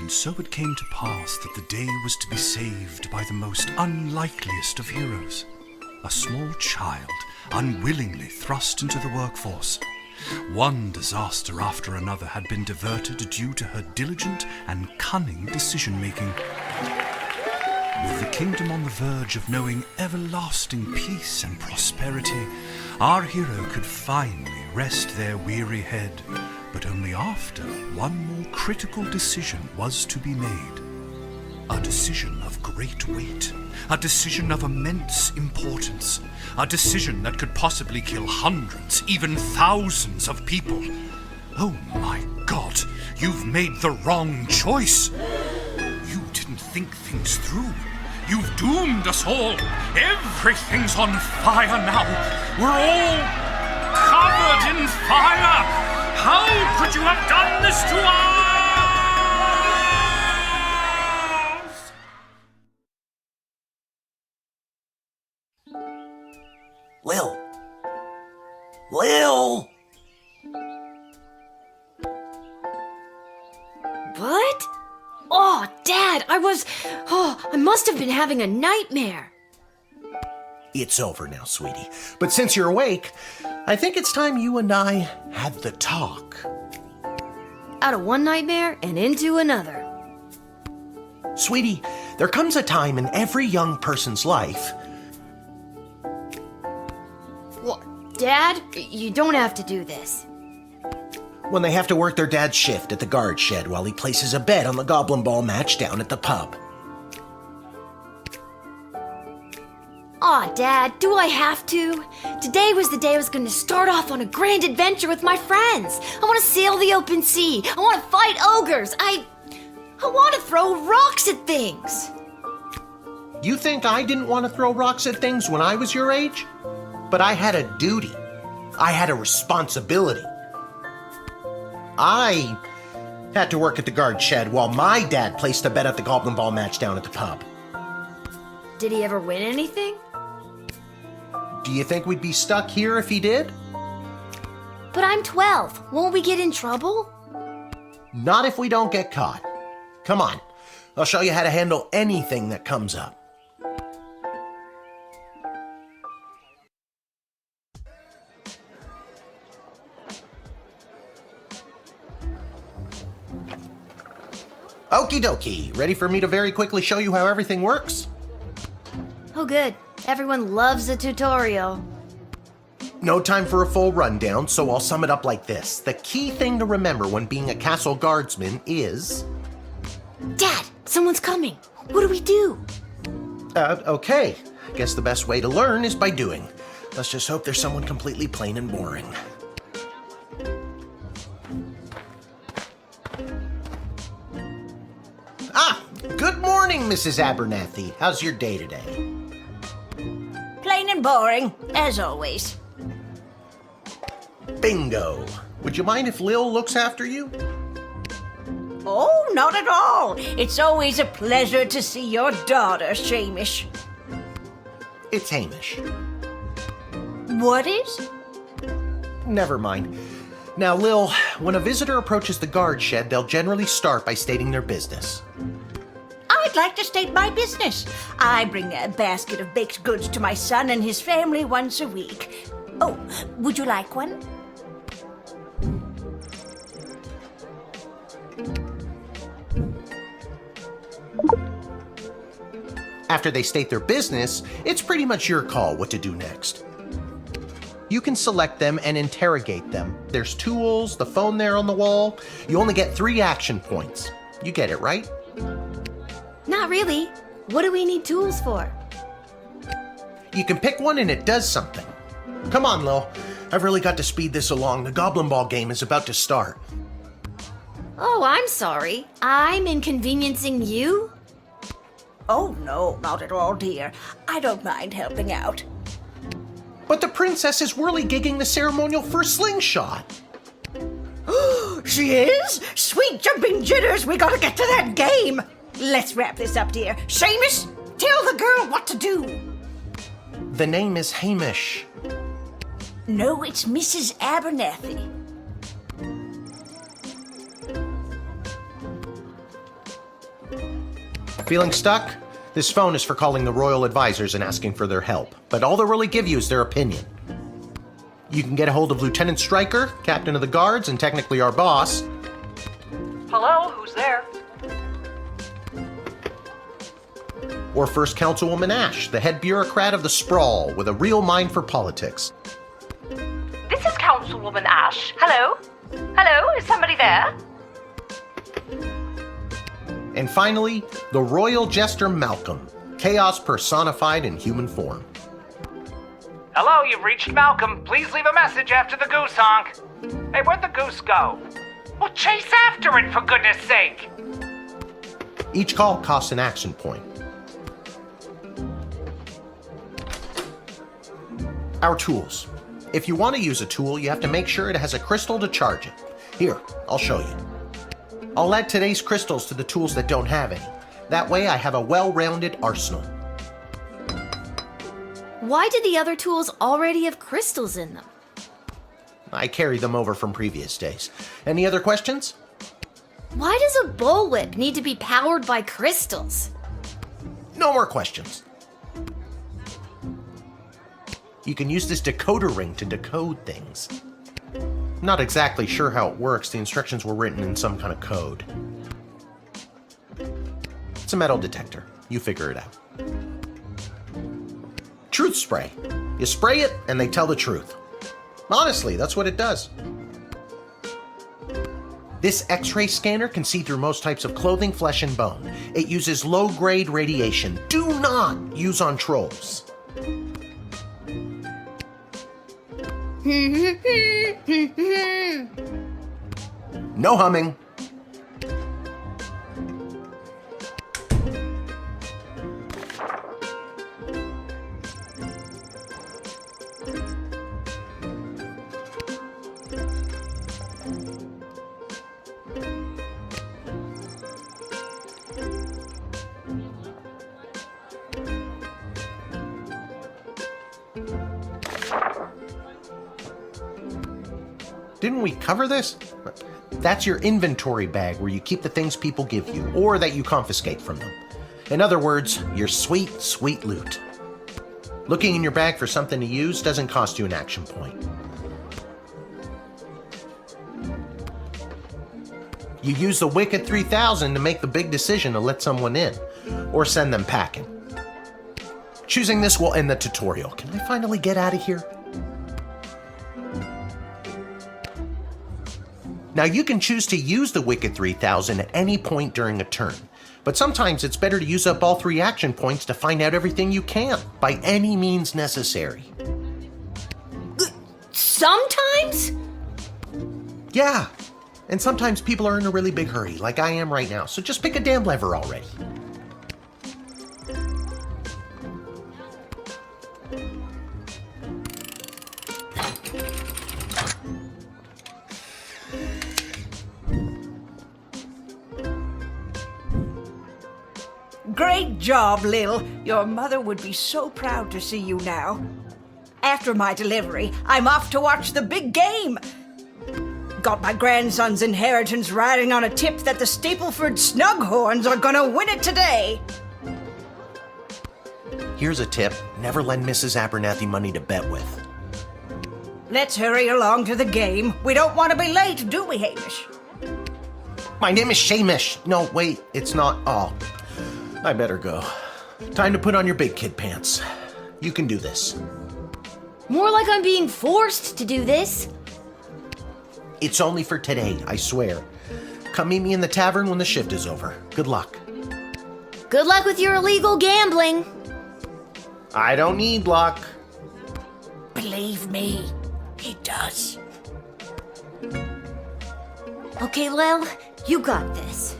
And so it came to pass that the day was to be saved by the most unlikeliest of heroes, a small child unwillingly thrust into the workforce. One disaster after another had been diverted due to her diligent and cunning decision-making. With the kingdom on the verge of knowing everlasting peace and prosperity, our hero could finally rest their weary head, but only after one more critical decision was to be made. A decision of great weight, a decision of immense importance, a decision that could possibly kill hundreds, even thousands of people. Oh my God, you've made the wrong choice. You didn't think things through. You've doomed us all. Everything's on fire now. We're all covered in fire. How could you have done this to us? Lil! What? Oh, Dad, I must have been having a nightmare. It's over now, sweetie. But since you're awake, I think it's time you and I had the talk. Out of one nightmare and into another. Sweetie, there comes a time in every young person's life. Well, Dad, you don't have to do this. When they have to work their dad's shift at the guard shed while he places a bet on the goblin ball match down at the pub. Aw, Dad, do I have to? Today was the day I was going to start off on a grand adventure with my friends. I want to sail the open sea. I want to fight ogres. I want to throw rocks at things. You think I didn't want to throw rocks at things when I was your age? But I had a duty. I had a responsibility. I had to work at the guard shed while my dad placed a bet at the goblin ball match down at the pub. Did he ever win anything? Do you think we'd be stuck here if he did? But I'm 12. Won't we get in trouble? Not if we don't get caught. Come on, I'll show you how to handle anything that comes up. Okie dokie, ready for me to very quickly show you how everything works? Oh good, everyone loves a tutorial. No time for a full rundown, so I'll sum it up like this. The key thing to remember when being a castle guardsman is... Dad, someone's coming. What do we do? Okay. Guess the best way to learn is by doing. Let's just hope there's someone completely plain and boring. Good morning, Mrs. Abernathy. How's your day today? Plain and boring, as always. Bingo. Would you mind if Lil looks after you? Oh, not at all. It's always a pleasure to see your daughter, Shamish. It's Hamish. What is? Never mind. Now, Lil, when a visitor approaches the guard shed, they'll generally start by stating their business. I'd like to state my business. I bring a basket of baked goods to my son and his family once a week. Oh, would you like one? After they state their business, it's pretty much your call what to do next. You can select them and interrogate them. There's tools, the phone there on the wall. You only get 3 action points. You get it, right? Not really. What do we need tools for? You can pick one and it does something. Come on, Lil. I've really got to speed this along. The Goblin Ball game is about to start. Oh, I'm sorry. I'm inconveniencing you? Oh, no, not at all, dear. I don't mind helping out. But the princess is whirly-gigging the ceremonial first slingshot. She is? Sweet jumping jitters, we gotta get to that game. Let's wrap this up, dear. Seamus, tell the girl what to do. The name is Hamish. No, it's Mrs. Abernathy. Feeling stuck? This phone is for calling the royal advisors and asking for their help, but all they'll really give you is their opinion. You can get a hold of Lieutenant Stryker, captain of the guards, and technically our boss. Hello, who's there? Or First Councilwoman Ash, the head bureaucrat of the Sprawl, with a real mind for politics. This is Councilwoman Ash. Hello? Hello, is somebody there? And finally, the royal jester Malcolm, chaos personified in human form. Hello, you've reached Malcolm. Please leave a message after the goose honk. Hey, where'd the goose go? Well, chase after it, for goodness sake! Each call costs an action point. Our tools. If you want to use a tool, you have to make sure it has a crystal to charge it. Here, I'll show you. I'll add today's crystals to the tools that don't have any. That way I have a well-rounded arsenal. Why did the other tools already have crystals in them? I carried them over from previous days. Any other questions? Why does a bullwhip need to be powered by crystals? No more questions. You can use this decoder ring to decode things. Not exactly sure how it works. The instructions were written in some kind of code. It's a metal detector. You figure it out. Truth spray. You spray it and they tell the truth. Honestly, that's what it does. This X-ray scanner can see through most types of clothing, flesh, and bone. It uses low-grade radiation. Do not use on trolls. No humming. Didn't we cover this? That's your inventory bag where you keep the things people give you, or that you confiscate from them. In other words, your sweet, sweet loot. Looking in your bag for something to use doesn't cost you an action point. You use the Wicked 3000 to make the big decision to let someone in, or send them packing. Choosing this will end the tutorial. Can I finally get out of here? Now you can choose to use the Wicked 3000 at any point during a turn, but sometimes it's better to use up all 3 action points to find out everything you can, by any means necessary. Sometimes? Yeah, and sometimes people are in a really big hurry, like I am right now, so just pick a damn lever already. Great job, Lil. Your mother would be so proud to see you now. After my delivery, I'm off to watch the big game. Got my grandson's inheritance riding on a tip that the Stapleford Snughorns are gonna win it today. Here's a tip. Never lend Mrs. Abernathy money to bet with. Let's hurry along to the game. We don't want to be late, do we, Hamish? My name is Shamish. No, wait, it's not. Oh, I better go. Time to put on your big kid pants. You can do this. More like I'm being forced to do this. It's only for today, I swear. Come meet me in the tavern when the shift is over. Good luck. Good luck with your illegal gambling. I don't need luck. Believe me, he does. Okay, Lil, you got this.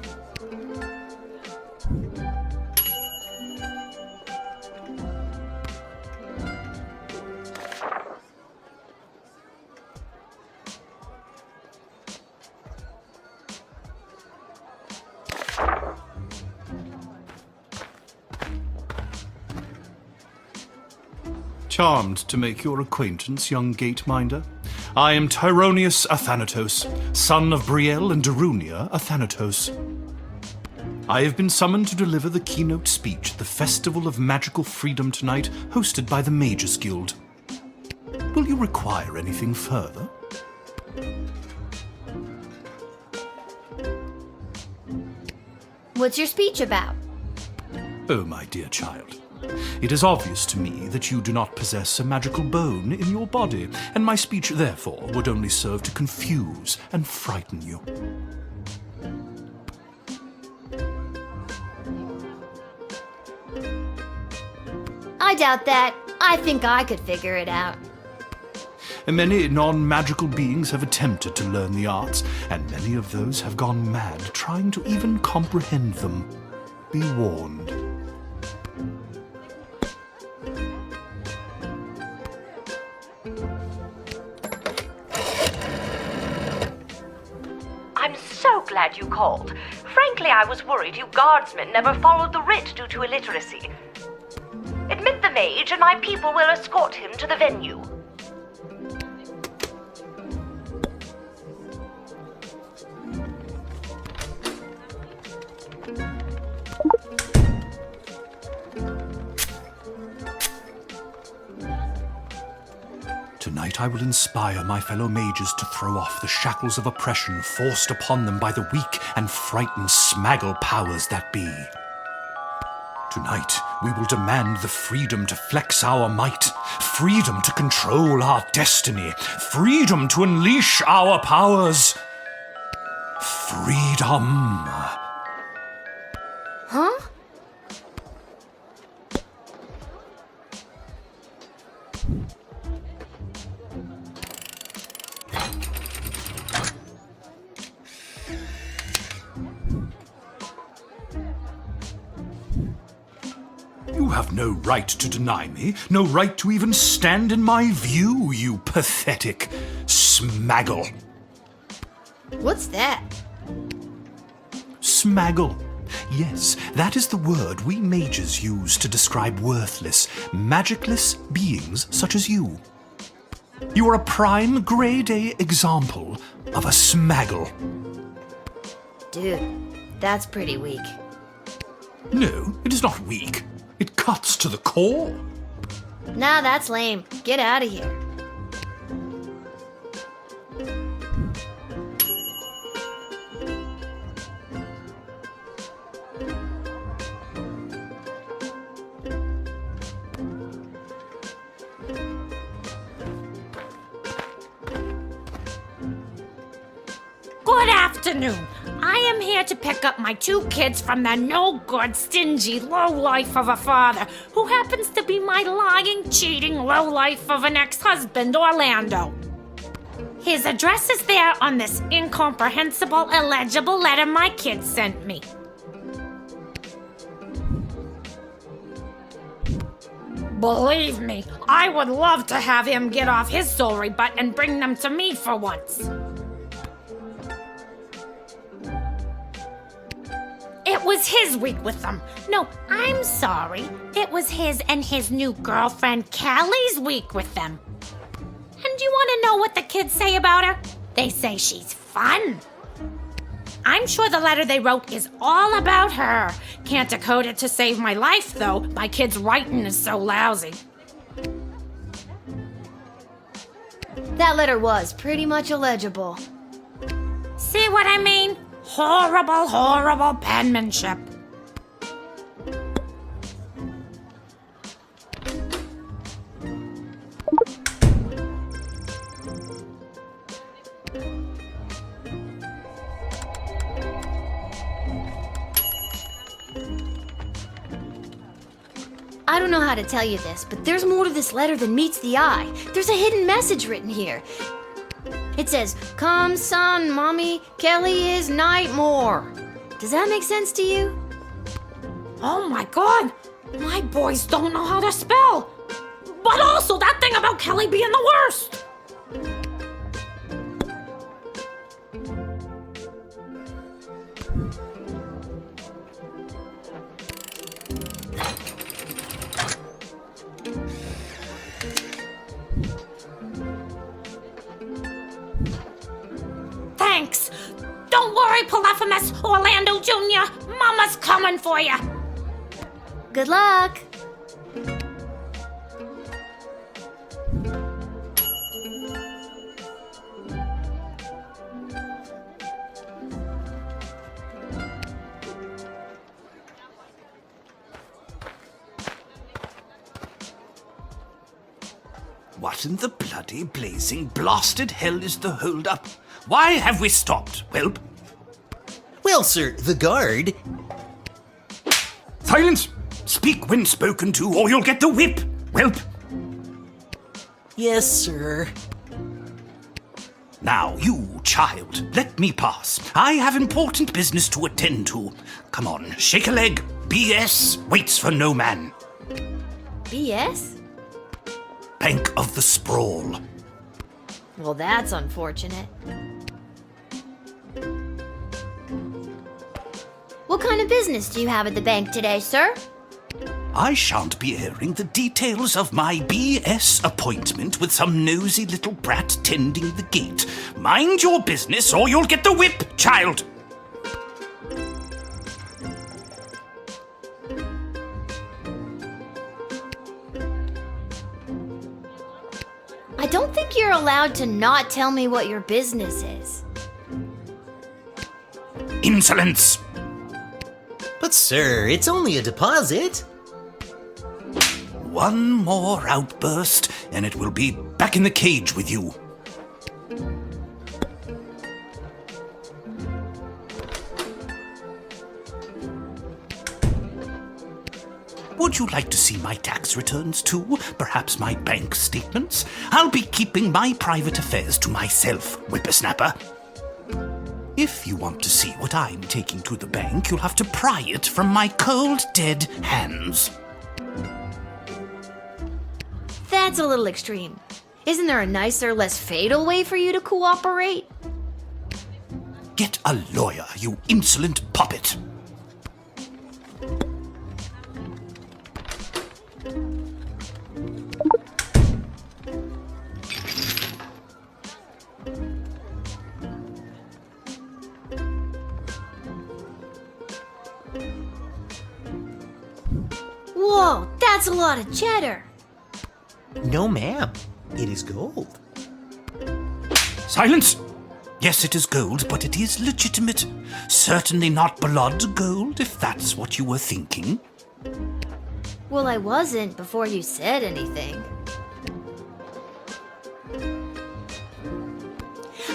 Charmed to make your acquaintance, young gateminder. I am Tyronius Athanatos, son of Brielle and Darunia Athanatos. I have been summoned to deliver the keynote speech at the Festival of Magical Freedom tonight, hosted by the Mages Guild. Will you require anything further? What's your speech about? Oh, my dear child. It is obvious to me that you do not possess a magical bone in your body, and my speech, therefore, would only serve to confuse and frighten you. I doubt that. I think I could figure it out. Many non-magical beings have attempted to learn the arts, and many of those have gone mad trying to even comprehend them. Be warned. I'm so glad you called. Frankly, I was worried you guardsmen never followed the writ due to illiteracy. Admit the mage, and my people will escort him to the venue. Tonight I will inspire my fellow mages to throw off the shackles of oppression forced upon them by the weak and frightened smaggle powers that be. Tonight we will demand the freedom to flex our might, freedom to control our destiny, freedom to unleash our powers. Freedom. Huh? You have no right to deny me, no right to even stand in my view, you pathetic smaggle. What's that? Smaggle. Yes, that is the word we mages use to describe worthless, magicless beings such as you. You are a prime grade A example of a smaggle. Dude, that's pretty weak. No, it is not weak. It cuts to the core. Nah, that's lame. Get out of here. Good afternoon. I am here to pick up my 2 kids from the no-good, stingy lowlife of a father who happens to be my lying, cheating lowlife of an ex-husband, Orlando. His address is there on this incomprehensible, illegible letter my kids sent me. Believe me, I would love to have him get off his sorry butt and bring them to me for once. It was his week with them. No, I'm sorry. It was his and his new girlfriend Callie's week with them. And you want to know what the kids say about her? They say she's fun. I'm sure the letter they wrote is all about her. Can't decode it to save my life, though. My kid's writing is so lousy. That letter was pretty much illegible. See what I mean? Horrible, horrible penmanship. I don't know how to tell you this, but there's more to this letter than meets the eye. There's a hidden message written here. It says, "Come, son, mommy, Kelly is Nightmare." Does that make sense to you? Oh my god! My boys don't know how to spell! But also that thing about Kelly being the worst! Thanks! Don't worry, Polyphemus Orlando Jr. Mama's coming for you. Good luck. What in the bloody blazing blasted hell is the hold-up? Why have we stopped, whelp? Well, sir, the guard... Silence! Speak when spoken to, or you'll get the whip, whelp! Yes, sir. Now, you, child, let me pass. I have important business to attend to. Come on, shake a leg. BS waits for no man. BS? Bank of the Sprawl. Well, that's unfortunate. What kind of business do you have at the bank today, sir? I shan't be airing the details of my BS appointment with some nosy little brat tending the gate. Mind your business or you'll get the whip, child! I don't think you're allowed to not tell me what your business is. Insolence! But, sir, it's only a deposit. One more outburst, and it will be back in the cage with you. Would you like to see my tax returns too? Perhaps my bank statements? I'll be keeping my private affairs to myself, whippersnapper. If you want to see what I'm taking to the bank, you'll have to pry it from my cold, dead hands. That's a little extreme. Isn't there a nicer, less fatal way for you to cooperate? Get a lawyer, you insolent puppet. Whoa, that's a lot of cheddar. No, ma'am. It is gold. Silence! Yes, it is gold, but it is legitimate. Certainly not blood gold, if that's what you were thinking. Well, I wasn't before you said anything.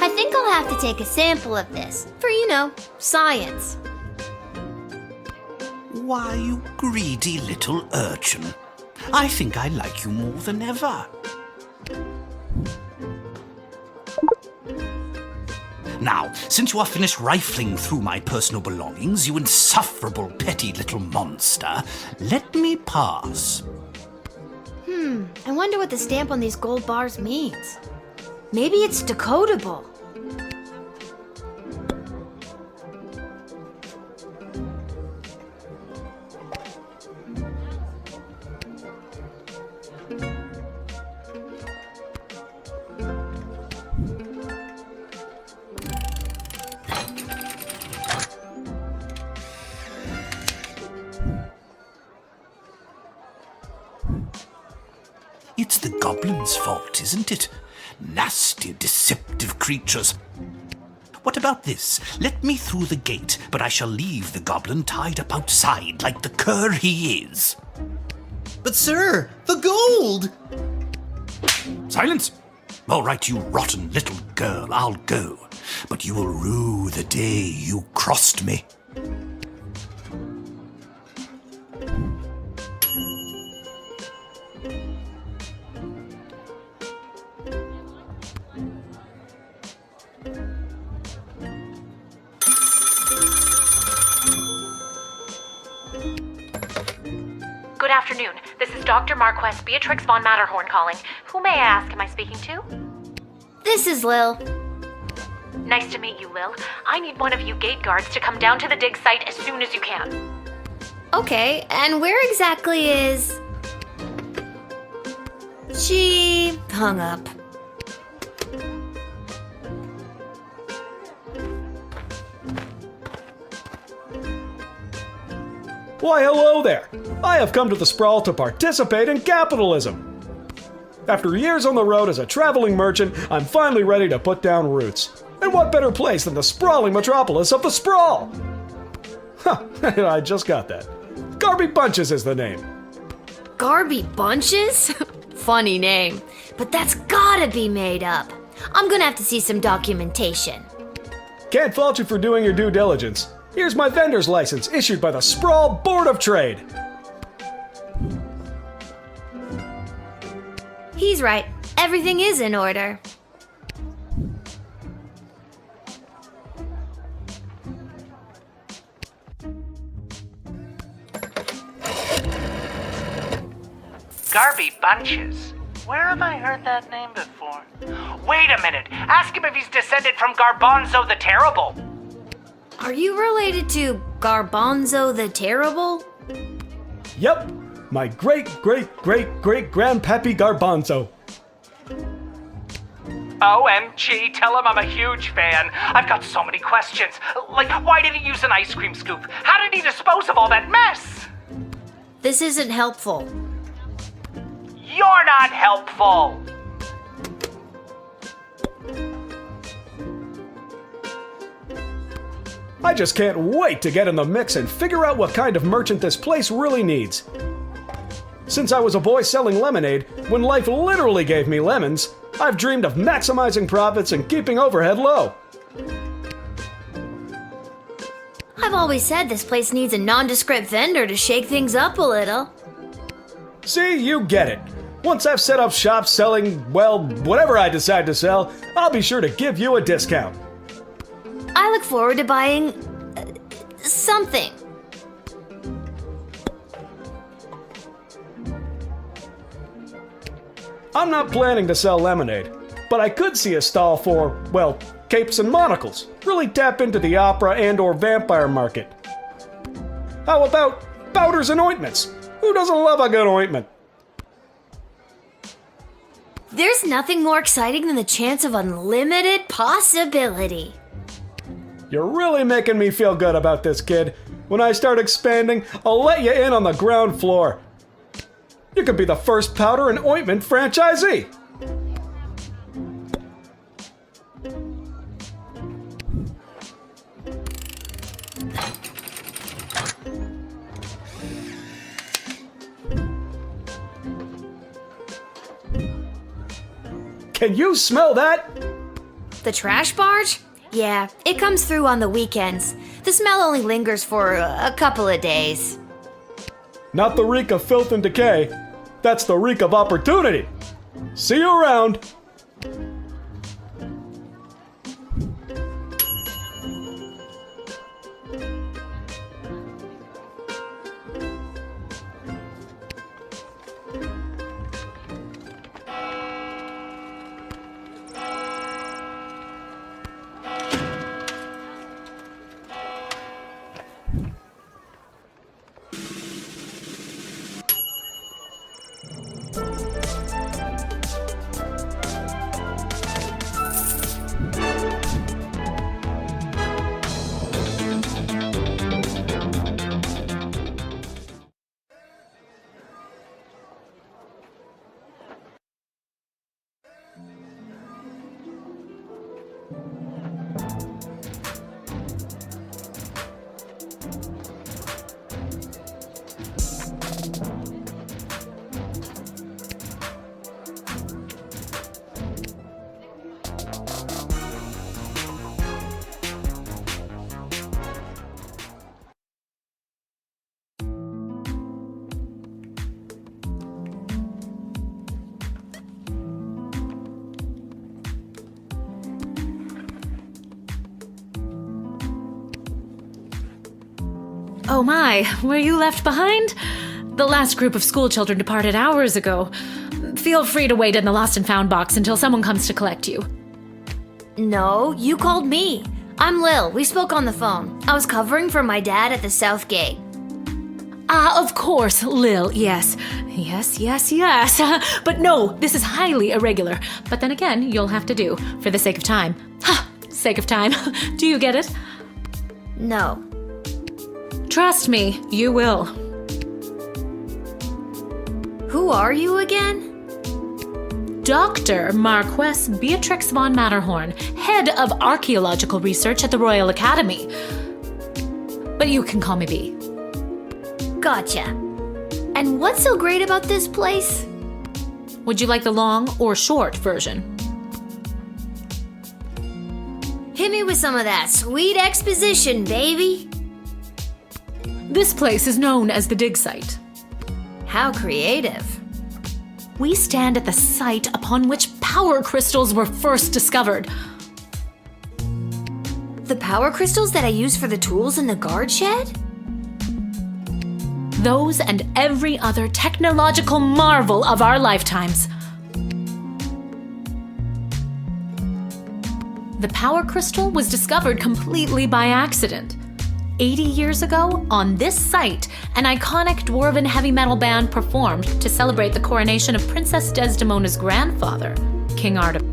I think I'll have to take a sample of this for, science. Why, you greedy little urchin. I think I like you more than ever. Now, since you are finished rifling through my personal belongings, you insufferable petty little monster, let me pass. I wonder what the stamp on these gold bars means. Maybe it's decodable. It's the goblins' fault, isn't it? Nasty, deceptive creatures. What about this? Let me through the gate, but I shall leave the goblin tied up outside like the cur he is. But, sir, the gold! Silence! All right, you rotten little girl, I'll go. But you will rue the day you crossed me. Good afternoon. This is Dr. Marquess Beatrix von Matterhorn calling. Who may I ask am I speaking to? This is Lil. Nice to meet you, Lil. I need one of you gate guards to come down to the dig site as soon as you can. Okay, and where exactly is... She hung up. Why, hello there! I have come to the Sprawl to participate in capitalism. After years on the road as a traveling merchant, I'm finally ready to put down roots. And what better place than the sprawling metropolis of the Sprawl? Huh, I just got that. Garby Bunches is the name. Garby Bunches? Funny name. But that's gotta be made up. I'm gonna have to see some documentation. Can't fault you for doing your due diligence. Here's my vendor's license issued by the Sprawl Board of Trade. He's right. Everything is in order. Garby Bunches. Where have I heard that name before? Wait a minute. Ask him if he's descended from Garbanzo the Terrible. Are you related to Garbanzo the Terrible? Yep, my great-great-great-great-grandpappy Garbanzo. OMG, tell him I'm a huge fan. I've got so many questions. Like, why did he use an ice cream scoop? How did he dispose of all that mess? This isn't helpful. You're not helpful. I just can't wait to get in the mix and figure out what kind of merchant this place really needs. Since I was a boy selling lemonade, when life literally gave me lemons, I've dreamed of maximizing profits and keeping overhead low. I've always said this place needs a nondescript vendor to shake things up a little. See, you get it. Once I've set up shop selling, well, whatever I decide to sell, I'll be sure to give you a discount. I look forward to buying something. I'm not planning to sell lemonade, but I could see a stall for, well, capes and monocles. Really tap into the opera and/or vampire market. How about powders and ointments? Who doesn't love a good ointment? There's nothing more exciting than the chance of unlimited possibility. You're really making me feel good about this, kid. When I start expanding, I'll let you in on the ground floor. You could be the first powder and ointment franchisee. Can you smell that? The trash barge? Yeah, it comes through on the weekends. The smell only lingers for a couple of days. Not the reek of filth and decay. That's the reek of opportunity. See you around. Oh my, were you left behind? The last group of school children departed hours ago. Feel free to wait in the lost and found box until someone comes to collect you. No, you called me. I'm Lil. We spoke on the phone. I was covering for my dad at the South Gate. Ah, of course, Lil, yes. Yes. But no, this is highly irregular. But then again, you'll have to do, for the sake of time. Ha! Sake of time. Do you get it? No. Trust me, you will. Who are you again? Dr. Marquess Beatrix von Matterhorn, head of archaeological research at the Royal Academy. But you can call me B. Gotcha. And what's so great about this place? Would you like the long or short version? Hit me with some of that sweet exposition, baby. This place is known as the dig site. How creative. We stand at the site upon which power crystals were first discovered. The power crystals that I use for the tools in the guard shed? Those and every other technological marvel of our lifetimes. The power crystal was discovered completely by accident. 80 years ago, on this site, an iconic dwarven heavy metal band performed to celebrate the coronation of Princess Desdemona's grandfather, King Artem.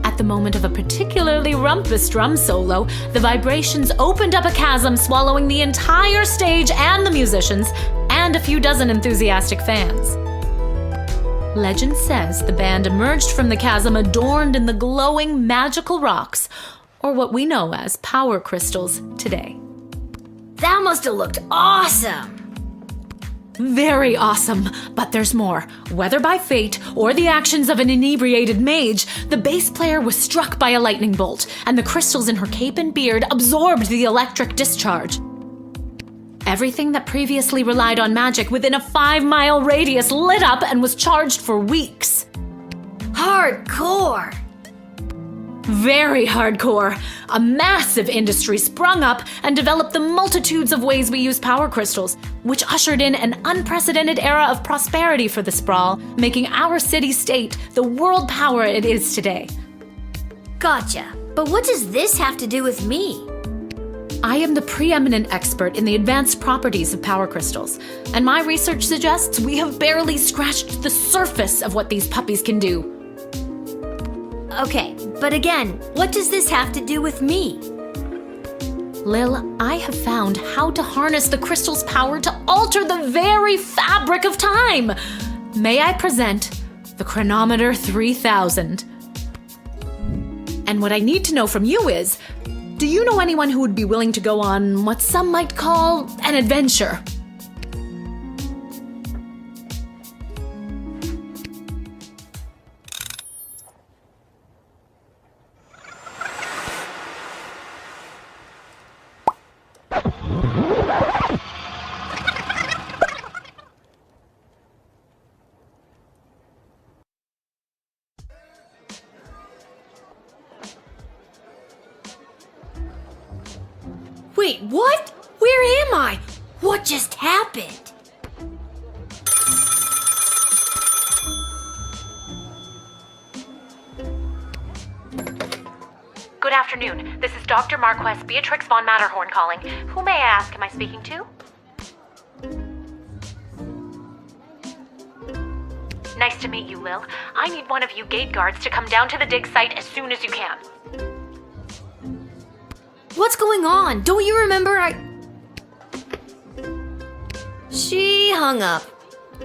At the moment of a particularly rumpus drum solo, the vibrations opened up a chasm, swallowing the entire stage and the musicians, and a few dozen enthusiastic fans. Legend says the band emerged from the chasm adorned in the glowing magical rocks, or what we know as power crystals today. That must have looked awesome! Very awesome, but there's more. Whether by fate or the actions of an inebriated mage, the bass player was struck by a lightning bolt, and the crystals in her cape and beard absorbed the electric discharge. Everything that previously relied on magic within a 5-mile radius lit up and was charged for weeks. Hardcore! Very hardcore. A massive industry sprung up and developed the multitudes of ways we use power crystals, which ushered in an unprecedented era of prosperity for the sprawl, making our city-state the world power it is today. Gotcha. But what does this have to do with me? I am the preeminent expert in the advanced properties of power crystals, and my research suggests we have barely scratched the surface of what these puppies can do. Okay, but again, what does this have to do with me? Lil, I have found how to harness the crystal's power to alter the very fabric of time. May I present the Chronometer 3000? And what I need to know from you is, do you know anyone who would be willing to go on what some might call an adventure? Wait, what? Where am I? What just happened? Good afternoon. This is Dr. Marquess Beatrix von Matterhorn calling. Who may I ask am I speaking to? Nice to meet you, Lil. I need one of you gate guards to come down to the dig site as soon as you can. What's going on? Don't you remember She hung up.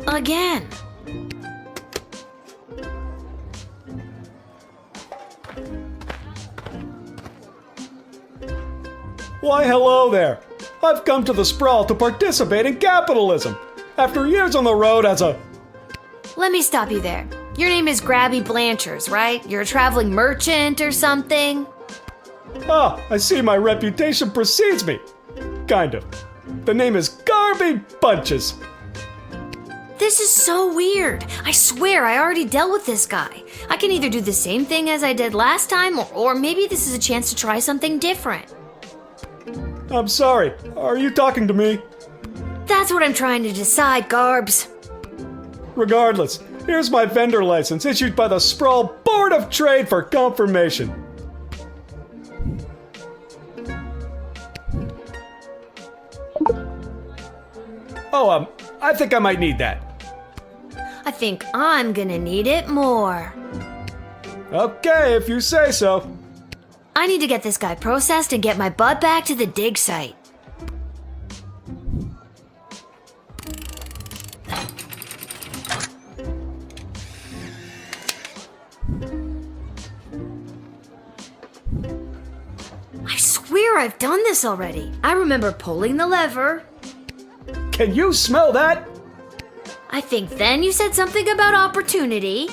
Again. Why, hello there. I've come to the Sprawl to participate in capitalism. After years on the road as a... Let me stop you there. Your name is Garby Bunches, right? You're a traveling merchant or something? Ah, I see my reputation precedes me. Kind of. The name is Garby Bunches. This is so weird. I swear I already dealt with this guy. I can either do the same thing as I did last time, or maybe this is a chance to try something different. I'm sorry. Are you talking to me? That's what I'm trying to decide, Garbs. Regardless, here's my vendor license issued by the Sprawl Board of Trade for confirmation. Oh, I think I might need that. I think I'm gonna need it more. Okay, if you say so. I need to get this guy processed and get my butt back to the dig site. swear I've done this already. I remember pulling the lever. Can you smell that? I think then you said something about opportunity.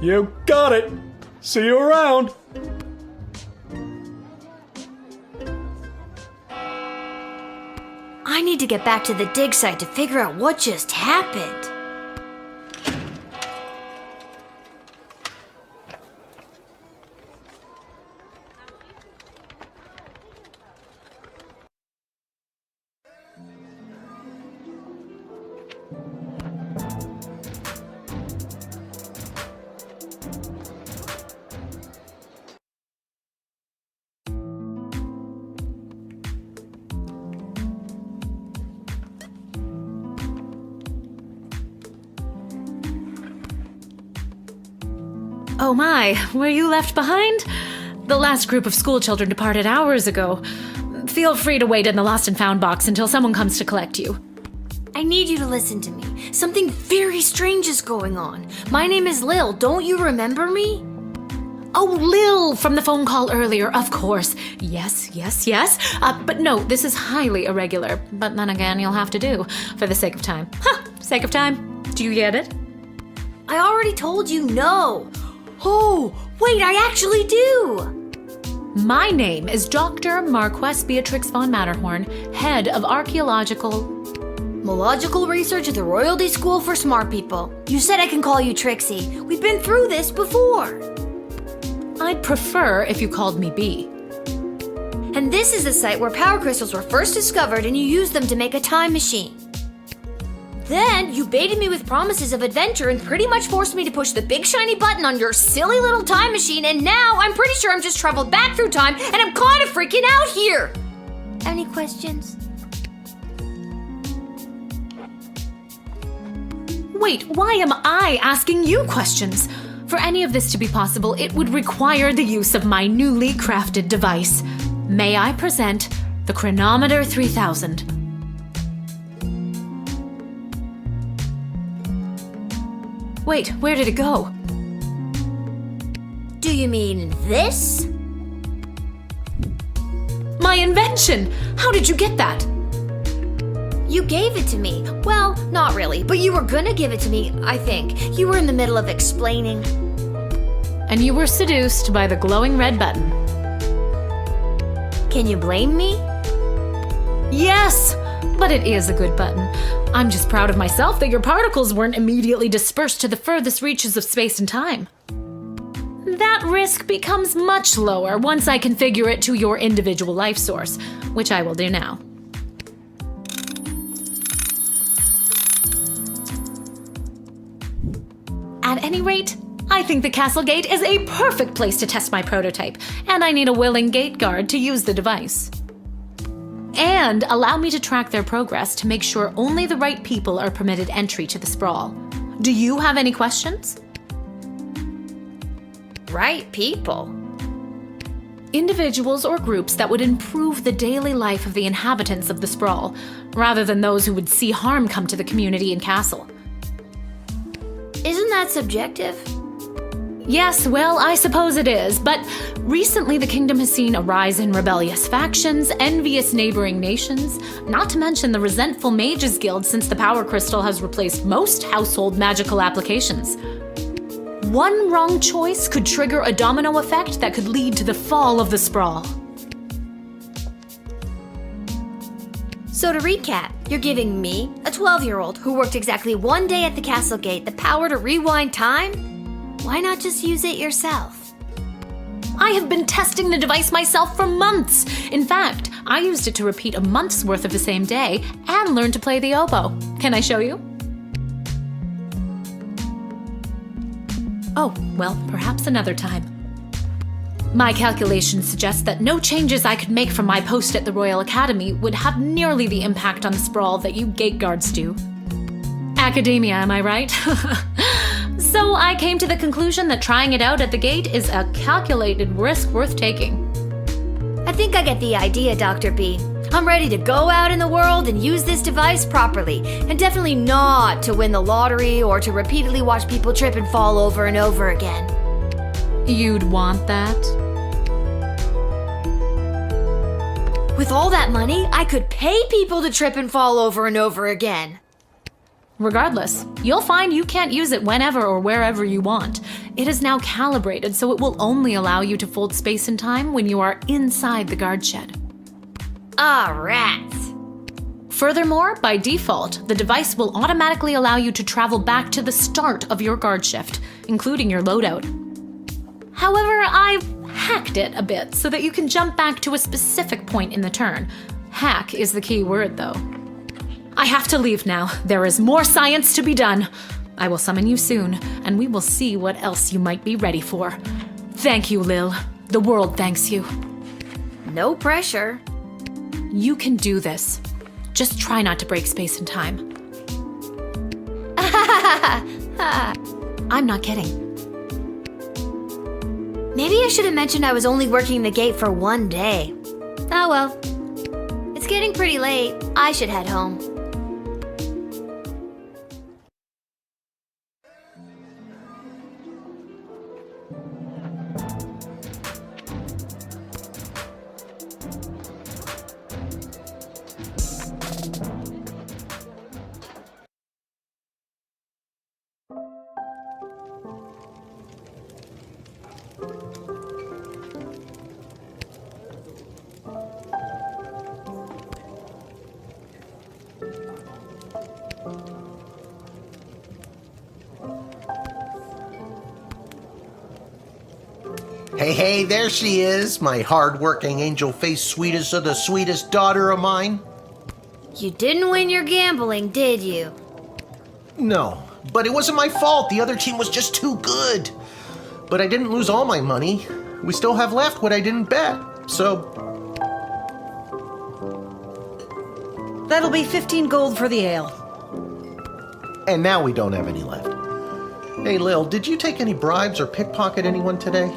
You got it. See you around. I need to get back to the dig site to figure out what just happened. Oh my, were you left behind? The last group of schoolchildren departed hours ago. Feel free to wait in the lost and found box until someone comes to collect you. I need you to listen to me. Something very strange is going on. My name is Lil. Don't you remember me? Oh, Lil from the phone call earlier, of course. Yes. But no, this is highly irregular. But then again, you'll have to do, for the sake of time. Sake of time. Do you get it? I already told you no. Oh, wait, I actually do. My name is Dr. Marquess Beatrix von Matterhorn, head of archaeological research at the Royalty School for Smart People. You said I can call you Trixie. We've been through this before. I'd prefer if you called me B. And this is the site where power crystals were first discovered and you used them to make a time machine. Then you baited me with promises of adventure and pretty much forced me to push the big shiny button on your silly little time machine, and now I'm pretty sure I'm just traveled back through time and I'm kind of freaking out here. Any questions? Wait, why am I asking you questions? For any of this to be possible, it would require the use of my newly crafted device. May I present the Chronometer 3000? Wait, where did it go? Do you mean this? My invention! How did you get that? You gave it to me. Well, not really, but you were gonna give it to me, I think. You were in the middle of explaining. And you were seduced by the glowing red button. Can you blame me? Yes! But it is a good button. I'm just proud of myself that your particles weren't immediately dispersed to the furthest reaches of space and time. That risk becomes much lower once I configure it to your individual life source, which I will do now. At any rate, I think the castle gate is a perfect place to test my prototype, and I need a willing gate guard to use the device. And allow me to track their progress to make sure only the right people are permitted entry to the sprawl. Do you have any questions? Right people? Individuals or groups that would improve the daily life of the inhabitants of the sprawl, rather than those who would see harm come to the community and castle. Isn't that subjective? Yes, well, I suppose it is, but recently the kingdom has seen a rise in rebellious factions, envious neighboring nations, not to mention the resentful mages guild since the power crystal has replaced most household magical applications. One wrong choice could trigger a domino effect that could lead to the fall of the sprawl. So to recap, you're giving me, a 12-year-old who worked exactly one day at the castle gate, the power to rewind time? Why not just use it yourself? I have been testing the device myself for months. In fact, I used it to repeat a month's worth of the same day and learn to play the oboe. Can I show you? Oh, well, perhaps another time. My calculations suggest that no changes I could make from my post at the Royal Academy would have nearly the impact on the sprawl that you gate guards do. Academia, am I right? So I came to the conclusion that trying it out at the gate is a calculated risk worth taking. I think I get the idea, Dr. B. I'm ready to go out in the world and use this device properly, and definitely not to win the lottery or to repeatedly watch people trip and fall over and over again. You'd want that? With all that money, I could pay people to trip and fall over and over again. Regardless, you'll find you can't use it whenever or wherever you want. It is now calibrated, so it will only allow you to fold space and time when you are inside the guard shed. Ah, rats. Furthermore, by default, the device will automatically allow you to travel back to the start of your guard shift, including your loadout. However, I've hacked it a bit so that you can jump back to a specific point in the turn. Hack is the key word, though. I have to leave now. There is more science to be done. I will summon you soon, and we will see what else you might be ready for. Thank you, Lil. The world thanks you. No pressure. You can do this. Just try not to break space and time. I'm not kidding. Maybe I should have mentioned I was only working the gate for one day. Oh well. It's getting pretty late. I should head home. Hey, there she is, my hard-working, angel-faced sweetest of the sweetest daughter of mine. You didn't win your gambling, did you? No, but it wasn't my fault. The other team was just too good. But I didn't lose all my money. We still have left what I didn't bet, so... That'll be 15 gold for the ale. And now we don't have any left. Hey, Lil, did you take any bribes or pickpocket anyone today?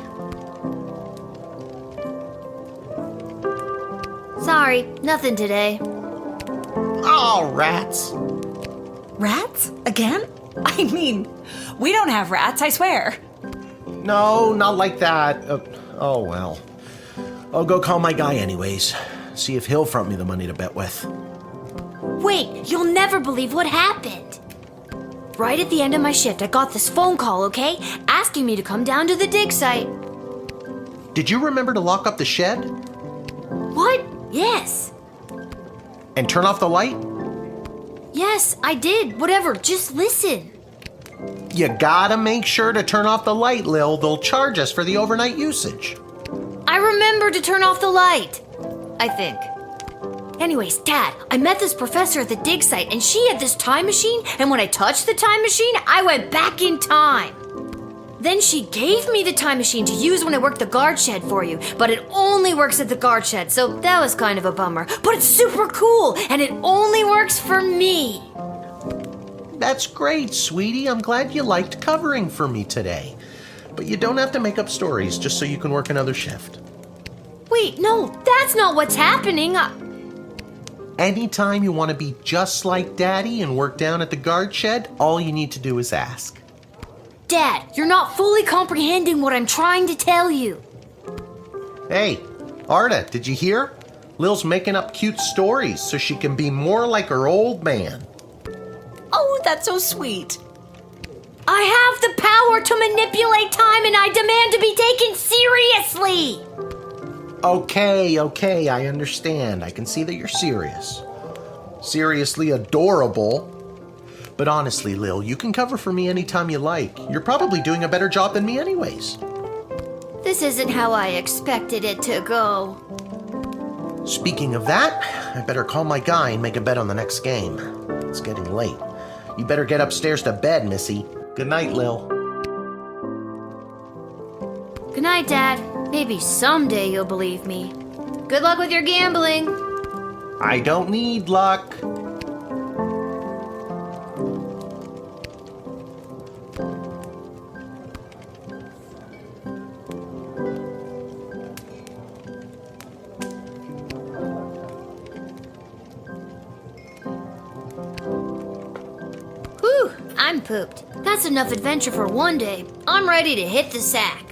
Sorry, nothing today. Oh, rats. Rats? Again? I mean, we don't have rats, I swear. No, not like that. Oh, well. I'll go call my guy anyways. See if he'll front me the money to bet with. Wait, you'll never believe what happened. Right at the end of my shift, I got this phone call, okay? Asking me to come down to the dig site. Did you remember to lock up the shed? What? Yes. And turn off the light? Yes, I did. Whatever, just listen. You gotta make sure to turn off the light, Lil. They'll charge us for the overnight usage. I remember to turn off the light. I think. Anyways, Dad, I met this professor at the dig site, and she had this time machine, and when I touched the time machine, I went back in time. Then she gave me the time machine to use when I worked the guard shed for you, but it only works at the guard shed, so that was kind of a bummer. But it's super cool, and it only works for me. That's great, sweetie. I'm glad you liked covering for me today. But you don't have to make up stories just so you can work another shift. Wait, no, that's not what's happening. Anytime you want to be just like Daddy and work down at the guard shed, all you need to do is ask. Dad, you're not fully comprehending what I'm trying to tell you. Hey, Arda, did you hear? Lil's making up cute stories so she can be more like her old man. Oh, that's so sweet. I have the power to manipulate time, and I demand to be taken seriously. Okay, I understand. I can see that you're serious. Seriously adorable. But honestly, Lil, you can cover for me anytime you like. You're probably doing a better job than me anyways. This isn't how I expected it to go. Speaking of that, I better call my guy and make a bet on the next game. It's getting late. You better get upstairs to bed, Missy. Good night, Lil. Good night, Dad. Maybe someday you'll believe me. Good luck with your gambling. I don't need luck. Whew, I'm pooped. That's enough adventure for one day. I'm ready to hit the sack.